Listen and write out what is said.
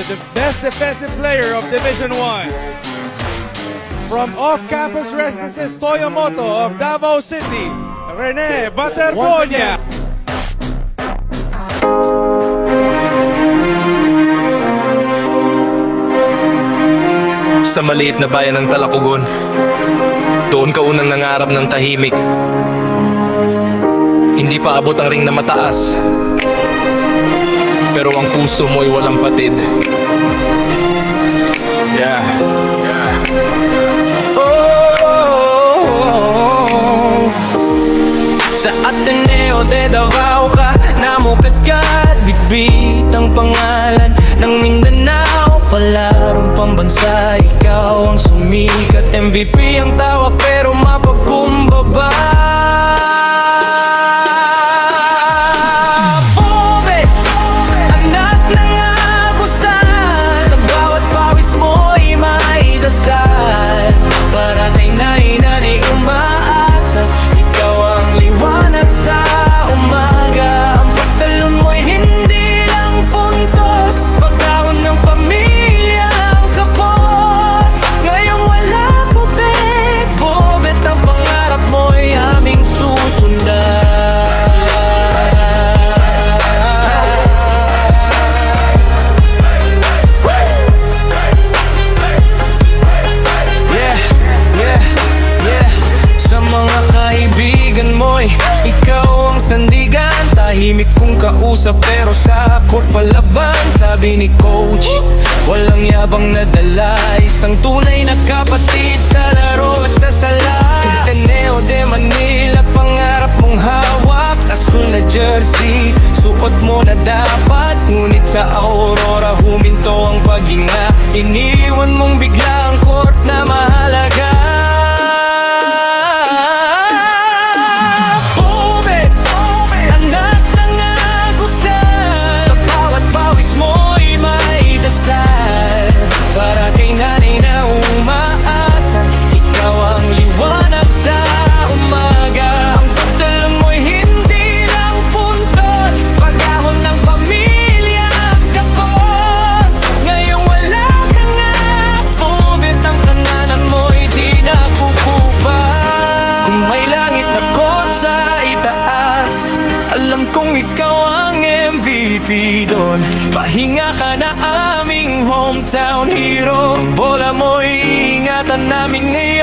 the best defensive player of Division 1. From off-campus residences Toyomoto of Davao City, Rene Baterbonia. Sa maliit na bayan ng Talakugon, doon ka unang nangarap ng tahimik. Hindi pa abot ang ring na mataas, pero ang puso mo'y walang patid. Yeah. Oh, sa Ateneo de Davao ka namukadkad, bitbit ang pangalan ng Mindanao. Palarong pambansa, ikaw ang sumikat. MVP ang tawag pero mapagkumbaba. Ube, anak ng agusan, sa bawat pawis mo'y may dasal. Para kay nanay umaasa, ikaw ang liwanag sa umaga. Ang pagtalon mo'y hindi lang puntos, pagkaon ng pamilya ang kapos. Ngayong wala putik, bobet ang pangarap mo'y aming susundan. Sa mga kaibigan mo'y ikaw ang sandigan. Tahimik kong kausap pero sa court palaban. Sabi ni coach, walang yabang na dala, isang tunay na kapatid sa laro at sa sala. Ateneo de Manila, pangarap mong hawak. Asul na jersey, suot mo na dapat. Ngunit sa Aurora huminto ang paghinga. Iniwan mong bigla ang court na mahalaga. Para kay nanay na umaasa, ikaw ang liwanag sa umaga. Ang pagdalon mo'y hindi lang puntos, pag-ahon ng pamilya ang kapos. Ngayong wala ka nga, bumit ang kananan mo'y di na kukupa. Kung may langit na kot sa itaas, alam kong ikaw ang MVP doon. Pahinga ka na aming hometown hero. Bola mo'y ingatan namin ngayon.